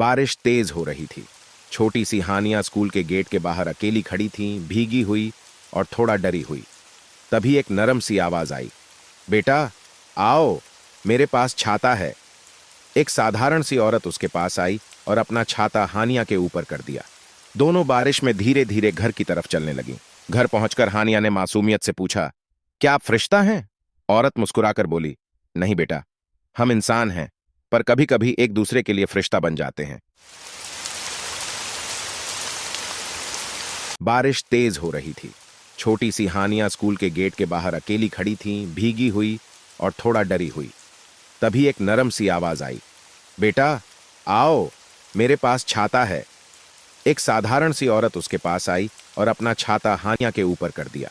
बारिश तेज हो रही थी। छोटी सी हानिया स्कूल के गेट के बाहर अकेली खड़ी थी, भीगी हुई और थोड़ा डरी हुई। तभी एक नरम सी आवाज आई, बेटा आओ, मेरे पास छाता है। एक साधारण सी औरत उसके पास आई और अपना छाता हानिया के ऊपर कर दिया। दोनों बारिश में धीरे धीरे घर की तरफ चलने लगी। घर पहुंचकर हानिया ने मासूमियत से पूछा, क्या आप फरिश्ता हैं? औरत मुस्कुराकर बोली, नहीं बेटा, हम इंसान हैं, पर कभी कभी एक दूसरे के लिए फरिश्ता बन जाते हैं। बारिश तेज हो रही थी। छोटी सी हानिया स्कूल के गेट के बाहर अकेली खड़ी थी, भीगी हुई और थोड़ा डरी हुई। तभी एक नरम सी आवाज आई, बेटा आओ, मेरे पास छाता है। एक साधारण सी औरत उसके पास आई और अपना छाता हानिया के ऊपर कर दिया।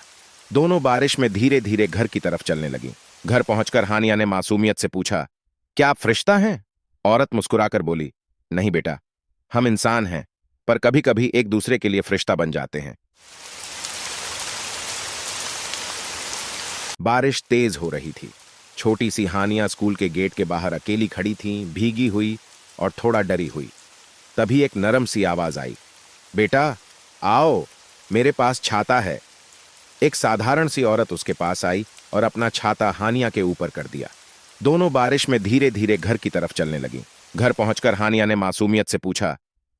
दोनों बारिश में धीरे धीरे घर की तरफ चलने लगी। घर पहुंचकर हानिया ने मासूमियत से पूछा, क्या आप फरिश्ता हैं? औरत मुस्कुराकर बोली, नहीं बेटा, हम इंसान हैं, पर कभी कभी एक दूसरे के लिए फरिश्ता बन जाते हैं। बारिश तेज हो रही थी। छोटी सी हानिया स्कूल के गेट के बाहर अकेली खड़ी थी, भीगी हुई और थोड़ा डरी हुई। तभी एक नरम सी आवाज आई, बेटा आओ, मेरे पास छाता है। एक साधारण सी औरत उसके पास आई और अपना छाता हानिया के ऊपर कर दिया। दोनों बारिश में धीरे धीरे घर की तरफ चलने लगी। घर पहुंचकर हानिया ने मासूमियत से पूछा,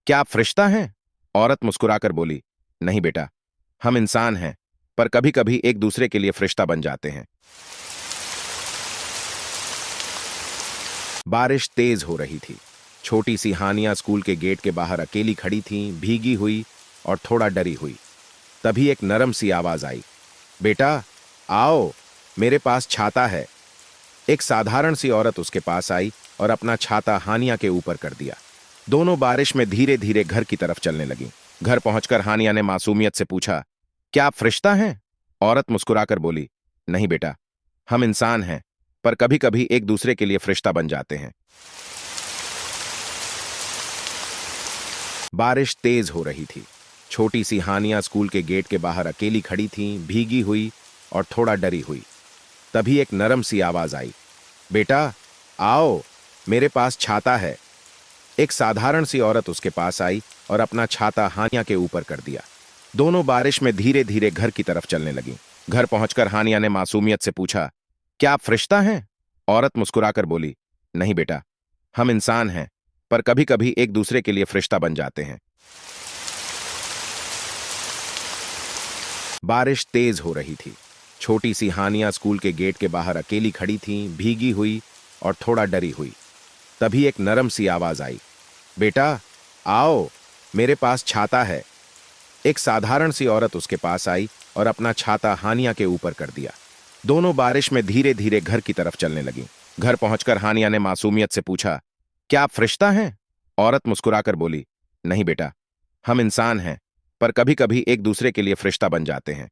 क्या आप फरिश्ता हैं? औरत मुस्कुराकर बोली, नहीं बेटा, हम इंसान हैं, पर कभी कभी एक दूसरे के लिए फरिश्ता बन जाते हैं। बारिश तेज हो रही थी। छोटी सी हानिया स्कूल के गेट के बाहर अकेली खड़ी थी, भीगी हुई और थोड़ा डरी हुई। तभी एक नरम सी आवाज आई, बेटा आओ, मेरे पास छाता है। एक साधारण सी औरत उसके पास आई और अपना छाता हानिया के ऊपर कर दिया। दोनों बारिश में धीरे धीरे घर की तरफ चलने लगी। घर पहुंचकर हानिया ने मासूमियत से पूछा, क्या आप फरिश्ता हैं? औरत मुस्कुराकर बोली, नहीं बेटा, हम इंसान हैं, पर कभी कभी एक दूसरे के लिए फरिश्ता बन जाते हैं। बारिश तेज हो रही थी। छोटी सी हानिया स्कूल के गेट के बाहर अकेली खड़ी थी, भीगी हुई और थोड़ा डरी हुई। तभी एक नरम सी आवाज आई, बेटा आओ, मेरे पास छाता है। एक साधारण सी औरत उसके पास आई और अपना छाता हानिया के ऊपर कर दिया। दोनों बारिश में धीरे धीरे घर की तरफ चलने लगी। घर पहुंचकर हानिया ने मासूमियत से पूछा, क्या आप फरिश्ता हैं? औरत मुस्कुराकर बोली, नहीं बेटा, हम इंसान हैं, पर कभी कभी एक दूसरे के लिए फरिश्ता बन जाते हैं। बारिश तेज हो रही थी। छोटी सी हानिया स्कूल के गेट के बाहर अकेली खड़ी थी, भीगी हुई और थोड़ा डरी हुई। तभी एक नरम सी आवाज आई, बेटा आओ, मेरे पास छाता है। एक साधारण सी औरत उसके पास आई और अपना छाता हानिया के ऊपर कर दिया। दोनों बारिश में धीरे धीरे घर की तरफ चलने लगी। घर पहुंचकर हानिया ने मासूमियत से पूछा, क्या आप फरिश्ता हैं? औरत मुस्कुराकर बोली, नहीं बेटा, बारिश तेज हो रही थी। छोटी सी हानिया स्कूल के गेट के बाहर अकेली खड़ी थी, भीगी हुई और थोड़ा डरी हुई। तभी एक नरम सी आवाज आई, बेटा आओ, मेरे पास छाता है। एक साधारण सी औरत उसके पास आई और अपना छाता हानिया के ऊपर कर दिया। दोनों बारिश में धीरे धीरे घर की तरफ चलने लगी। घर पहुंचकर हानिया ने मासूमियत से पूछा, क्या आप फरिश्ता हैं? औरत मुस्कुराकर बोली, नहीं बेटा, हम इंसान हैं, पर कभी कभी एक दूसरे के लिए फरिश्ता बन जाते हैं।